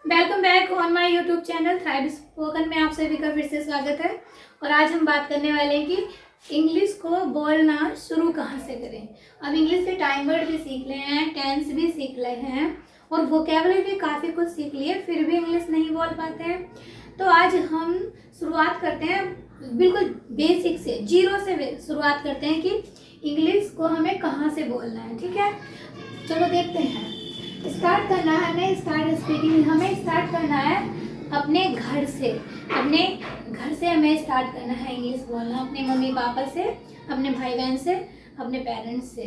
Welcome back on my YouTube channel thrive spoken में आप सभी का फिर से स्वागत है। और आज हम बात करने वाले हैं कि इंग्लिश को बोलना शुरू कहाँ से करें। अब इंग्लिश के टाइम वर्ड भी सीख रहे हैं, टेंस भी सीख रहे हैं और वोकेबलरी भी काफ़ी कुछ सीख लिए, फिर भी इंग्लिश नहीं बोल पाते हैं। तो आज हम शुरुआत करते हैं बिल्कुल बेसिक से, जीरो से शुरुआत करते हैं कि इंग्लिश को हमें कहाँ से बोलना है। ठीक है, चलो देखते हैं। स्टार्ट करना है हमें, स्टार्ट स्पीकिंग हमें स्टार्ट करना है अपने घर से। अपने घर से हमें स्टार्ट करना है इंग्लिश बोलना, अपने मम्मी पापा से, अपने भाई बहन से, अपने पेरेंट्स से।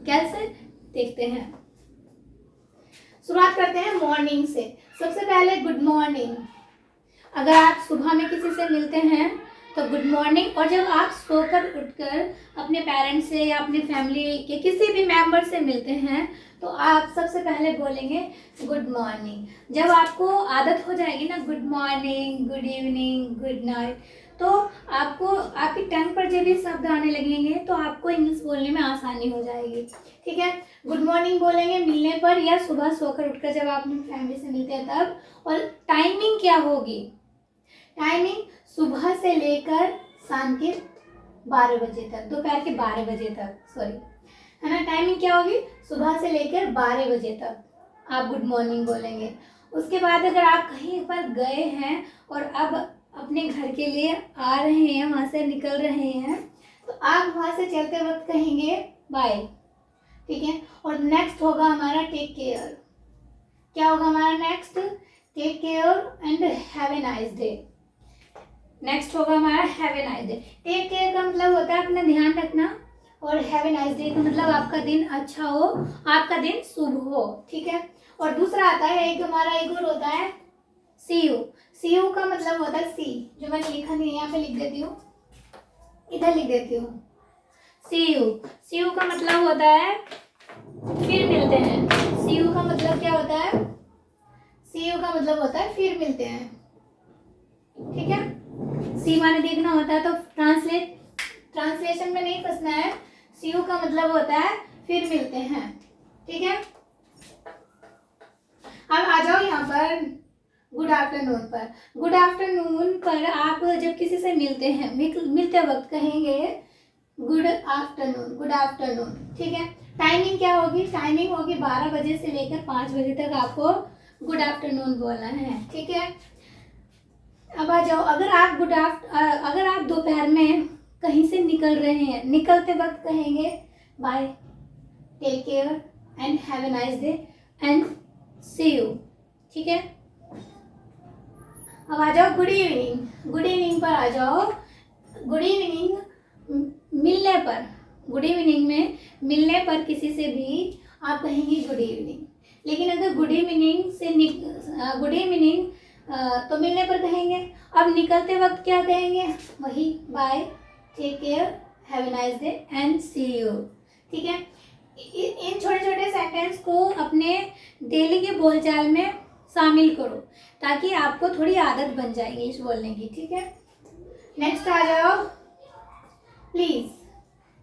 कैसे देखते हैं। शुरुआत करते हैं मॉर्निंग से। सबसे पहले गुड मॉर्निंग। अगर आप सुबह में किसी से मिलते हैं तो गुड मॉर्निंग, और जब आप सोकर उठकर अपने पेरेंट्स से या अपने फैमिली के किसी भी मेंबर से मिलते हैं तो आप सबसे पहले बोलेंगे गुड मॉर्निंग। जब आपको आदत हो जाएगी ना good morning, good evening, good night, तो आपको आपकी टंग पर जब भी शब्द आने लगेंगे तो आपको इंग्लिश बोलने में आसानी हो जाएगी। ठीक है, गुड मॉर्निंग बोलेंगे मिलने पर या सुबह सोकर उठकर जब आप अपनी फैमिली से मिलते हैं तब। और टाइमिंग क्या होगी? टाइमिंग सुबह से लेकर शाम के 12 बजे तक, दोपहर के 12 बजे तक, सॉरी, है ना। टाइमिंग क्या होगी? सुबह से लेकर 12 बजे तक आप गुड मॉर्निंग बोलेंगे। उसके बाद अगर आप कहीं पर गए हैं और अब अपने घर के लिए आ रहे हैं, वहाँ से निकल रहे हैं, तो आप वहाँ से चलते वक्त कहेंगे बाय। ठीक है, और नेक्स्ट होगा हमारा टेक केयर। क्या होगा हमारा next? Take care and have a nice day. Next होगा हमारा have a nice day. Take care का मतलब होता है अपना ध्यान रखना, और हैव ए नाइस डे का मतलब आपका दिन अच्छा हो, आपका दिन शुभ हो। ठीक है, और दूसरा आता है एक हमारा एक और होता है सी यू। सी यू का मतलब होता है सी, जो मैंने लिखा नहीं है यहाँ पे लिख देती हूँ, इधर लिख देती हूँ। सी यू, सी यू का मतलब होता है फिर मिलते हैं। सी यू का मतलब क्या होता है? सी यू का मतलब होता है फिर मिलते हैं। ठीक है, सी माने देखना होता है, तो ट्रांसलेशन में नहीं फंसना है। सी यू का मतलब होता है फिर मिलते हैं। ठीक है, अब आ जाओ यहाँ पर गुड आफ्टरनून पर। गुड आफ्टरनून पर आप जब किसी से मिलते हैं, मिलते वक्त कहेंगे गुड आफ्टरनून, गुड आफ्टरनून। ठीक है, टाइमिंग क्या होगी? टाइमिंग होगी 12 बजे से लेकर 5 बजे तक आपको गुड आफ्टरनून बोलना है। ठीक है, अब आ जाओ, अगर आप दोपहर में कहीं से निकल रहे हैं, निकलते वक्त कहेंगे bye, take care and have a nice day and see you. ठीक है, अब आ जाओ गुड इवनिंग। गुड इवनिंग पर आ जाओ। गुड इवनिंग मिलने पर, गुड इवनिंग में मिलने पर किसी से भी आप कहेंगे गुड इवनिंग। लेकिन अगर गुड इवनिंग तो मिलने पर कहेंगे। अब निकलते वक्त क्या कहेंगे? वही bye, take care, have a nice day and see you. ठीक है, इन छोटे छोटे सेंटेंस को अपने डेली के बोलचाल में शामिल करो ताकि आपको थोड़ी आदत बन जाए इंग्लिश बोलने की। ठीक है, नेक्स्ट आ जाओ प्लीज।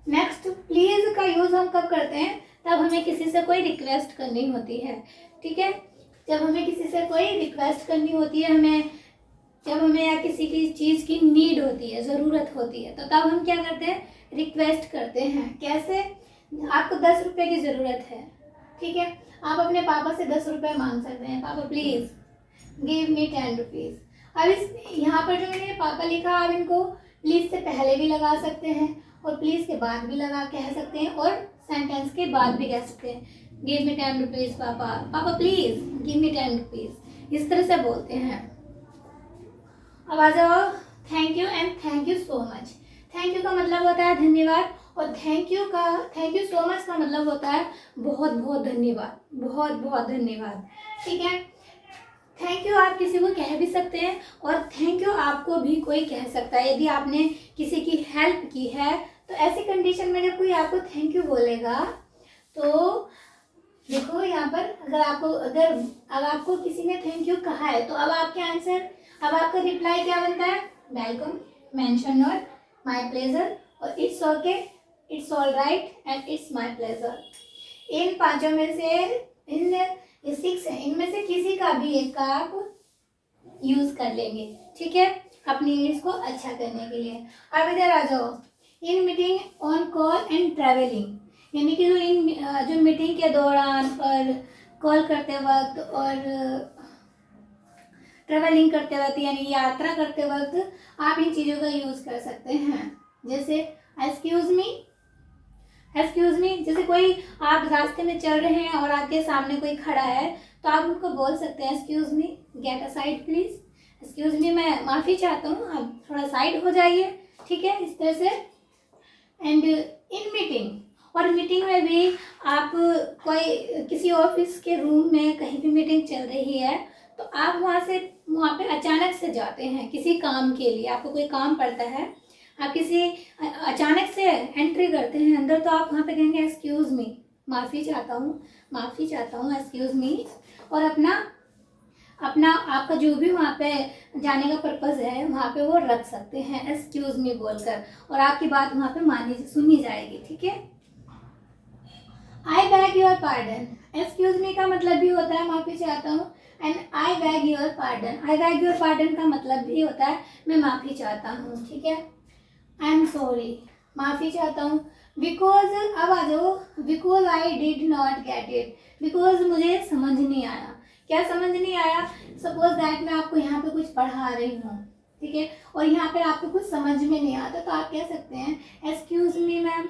नेक्स्ट प्लीज का यूज हम कब करते हैं? तब हमें किसी से कोई रिक्वेस्ट करनी होती है। ठीक है, जब हमें किसी से कोई रिक्वेस्ट करनी होती है, जब हमें या किसी की चीज़ की नीड होती है, ज़रूरत होती है, तो तब हम क्या करते हैं? रिक्वेस्ट करते हैं। कैसे? आपको 10 रुपये की ज़रूरत है। ठीक है, आप अपने पापा से 10 रुपये मांग सकते हैं, पापा प्लीज़ गिव मी 10 रुपीज़। अब इस यहाँ पर जो मैंने पापा लिखा, आप इनको प्लीज़ से पहले भी लगा सकते हैं और प्लीज़ के बाद भी कह सकते हैं, और सेंटेंस के बाद भी कह सकते हैं गिव मी 10 रुपीज़ पापा, पापा प्लीज़ गिव मी 10 रुपीज़। इस तरह से बोलते हैं। अब आ जाओ thank you and thank you so much. Thank you का मतलब होता है धन्यवाद, और थैंक यू सो मच का मतलब होता है बहुत बहुत धन्यवाद, बहुत बहुत धन्यवाद। ठीक है, थैंक यू आप किसी को कह भी सकते हैं और थैंक यू आपको भी कोई कह सकता है। यदि आपने किसी की हेल्प की है तो ऐसी कंडीशन में जब कोई आपको थैंक यू बोलेगा तो देखो यहाँ पर अगर आपको किसी ने थैंक यू कहा है तो अब आपके आंसर, अब आपका रिप्लाई क्या बनता है? Welcome, mention your, my pleasure और it's okay, it's all right and it's my pleasure. इन पांचों में से, इन 6 है, इनमें से किसी का भी एक का आप यूज़ कर लेंगे, ठीक है, अपनी इंग्लिश को अच्छा करने के लिए। अब इधर आ जाओ, in meeting, on call and travelling, यानी कि जो मीटिंग के दौरान और कॉल करते वक्त और ट्रैवलिंग करते वक्त यानी यात्रा करते वक्त आप इन चीज़ों का यूज़ कर सकते हैं। जैसे एक्सक्यूज़ मी, जैसे कोई आप रास्ते में चल रहे हैं और आपके सामने कोई खड़ा है तो आप उनको बोल सकते हैं excuse me, get a side please, excuse me, मैं माफ़ी चाहता हूँ, आप थोड़ा साइड हो जाइए, ठीक है, इस तरह से। एंड इन मीटिंग, और मीटिंग में भी आप कोई किसी ऑफिस के रूम में कहीं भी मीटिंग चल रही है तो आप वहाँ पे अचानक से जाते हैं किसी काम के लिए, आपको कोई काम पड़ता है, आप किसी अचानक से एंट्री करते हैं अंदर, तो आप वहाँ पे कहेंगे एक्सक्यूज़ मी, माफ़ी चाहता हूँ, एक्सक्यूज़ मी, और अपना आपका जो भी वहाँ पे जाने का पर्पज़ है वहाँ पे वो रख सकते हैं एक्सक्यूज़ मी बोलकर, और आपकी बात वहाँ पे सुनी जाएगी, ठीक है। आई bag your pardon, excuse me का मतलब भी होता है माफ़ी चाहता हूँ, and I bag your pardon का मतलब भी होता है मैं माफ़ी चाहता हूँ, ठीक है। आई एम सॉरी, माफ़ी चाहता हूँ, बिकॉज, अब आ जाओ, because I did not get it, because मुझे समझ नहीं आया, क्या समझ नहीं आया, सपोज दैट मैं आपको यहाँ पे कुछ पढ़ा रही हूँ, ठीक है, और यहाँ पे आपको कुछ समझ में नहीं आता तो आप कह सकते हैं excuse me ma'am,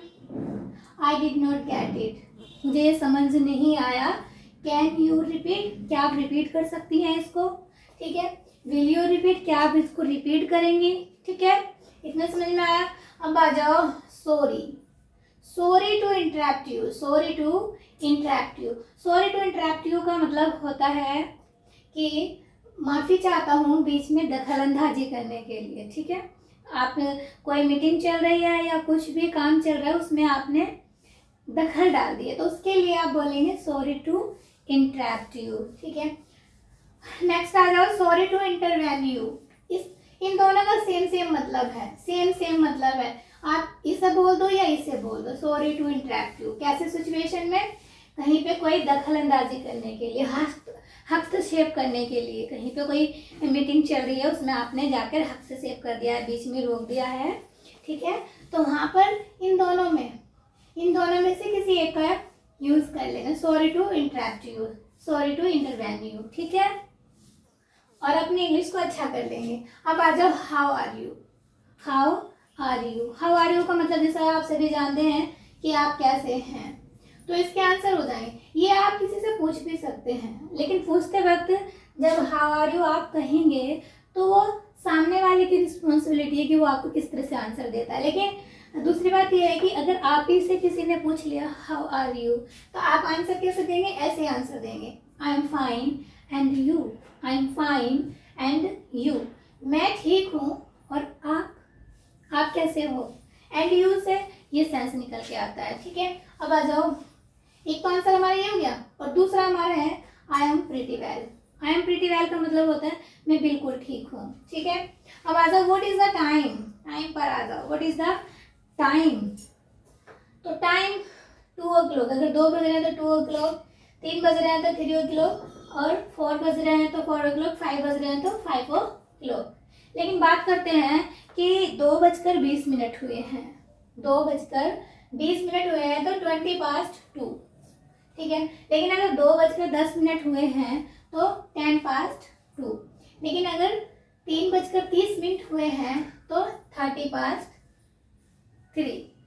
I did not get it, मुझे ये समझ नहीं आया, कैन यू रिपीट, क्या आप रिपीट कर सकती हैं इसको, ठीक है, विल यू रिपीट, क्या आप इसको रिपीट करेंगी, ठीक है, इतना समझ में आया। अब आ जाओ सॉरी टू इंटरप्ट यू का मतलब होता है कि माफ़ी चाहता हूँ बीच में दखल अंदाजी करने के लिए, ठीक है, आप कोई मीटिंग चल रही है या कुछ भी काम चल रहा है उसमें आपने दखल डाल दिए तो उसके लिए आप बोलेंगे सॉरी टू इंटरप्ट यू, ठीक है। नेक्स्ट आ जाओ सॉरी टू इंटरवेन यू, इन दोनों का सेम मतलब है, आप इसे बोल दो या इसे बोल दो, सॉरी टू इंटरप्ट यू, कैसे सिचुएशन में, कहीं पे कोई दखल अंदाजी करने के लिए, हस्तक्षेप करने के लिए, कहीं पे कोई मीटिंग चल रही है उसमें आपने जाकर हस्तक्षेप कर दिया है, बीच में रोक दिया है, ठीक है, तो वहाँ पर इन दोनों में से किसी एक का यूज़ कर लेना, sorry to interrupt you, sorry to intervene you, ठीक है, और अपनी इंग्लिश को अच्छा कर लेंगे। अब आ जाओ हाउ आर यू का मतलब जैसा आप सभी जानते हैं कि आप कैसे हैं, तो इसके आंसर हो जाएंगे, ये आप किसी से पूछ भी सकते हैं, लेकिन पूछते वक्त जब हाउ आर यू आप कहेंगे तो वो सामने वाले की रिस्पॉन्सिबिलिटी है कि वो आपको किस तरह से आंसर देता है, लेकिन दूसरी बात यह है कि अगर आप ही से किसी ने पूछ लिया हाउ आर यू तो आप आंसर कैसे देंगे, ऐसे आंसर देंगे, I am fine and you, मैं ठीक हूँ और आप कैसे हो, एंड यू से ये सेंस निकल के आता है, ठीक है। अब आ जाओ, एक तो आंसर हमारा ये हो गया और दूसरा हमारा है आई एम प्रीटी वेल का मतलब होता है मैं बिल्कुल ठीक हूँ, ठीक है। अब आ जाओ व्हाट इज द टाइम पर आ जाओ, व्हाट इज द टाइम, तो टाइम 2 o'clock, अगर 2 बज रहे हैं तो 2 o'clock, 3 बज रहे हैं तो 3 o'clock, और 4 बज रहे हैं तो 4 o'clock, 5 बज रहे हैं तो 5 o'clock। लेकिन बात करते हैं कि 2:20 हुए हैं, 2:20 हुए हैं तो 2:20, ठीक है, लेकिन अगर 2:10 हुए हैं तो 2:10, लेकिन अगर 3:30 हुए हैं तो 3:30,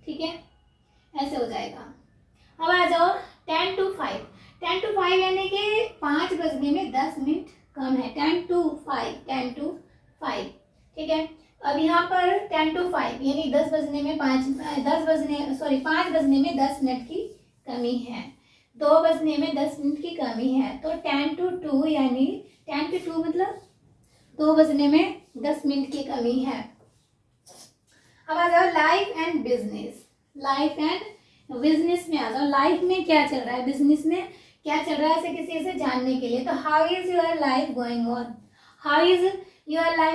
ठीक है, ऐसे हो जाएगा। अब आ जाओ 10 to 5 यानी कि 5 बजने में 10 मिनट कम है, 10 to 5, ठीक है। अब यहाँ पर 10 to 5 यानी 5 बजने में 10 मिनट की कमी है, 2 बजने में 10 मिनट की कमी है, तो 10 to 2 यानी 10 to 2 मतलब 2 बजने में 10 मिनट की कमी है। अब आ जाओ लाइफ एंड बिजनेस में आ जाओ, लाइफ में क्या चल रहा है, बिजनेस में क्या चल रहा है, ऐसे किसी से जानने के लिए, तो how is your life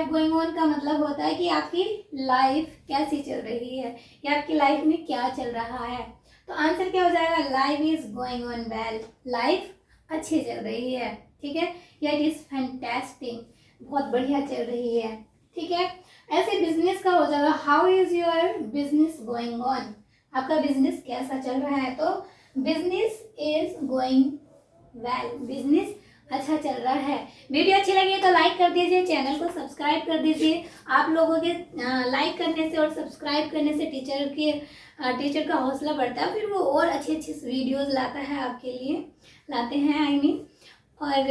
going on का मतलब होता है कि आपकी लाइफ कैसी चल रही है या आपकी लाइफ में क्या चल रहा है, तो आंसर क्या हो जाएगा, life is going on well, life अच्छी चल रही है, ठीक है, या इट इज फैंटास्टिक, बहुत बढ़िया चल रही है, ठीक है। ऐसे बिजनेस का हो जाएगा, how is your business going on, आपका बिजनेस कैसा चल रहा है। तो business is going well, business अच्छा चल रहा है। वीडियो अच्छी लगी तो लाइक कर दीजिए, चैनल को सब्सक्राइब कर दीजिए। आप लोगों के लाइक करने से और सब्सक्राइब करने से टीचर का हौसला बढ़ता है, फिर वो और अच्छी अच्छी वीडियोस लाता है आपके लिए, लाते हैं आई मीन। और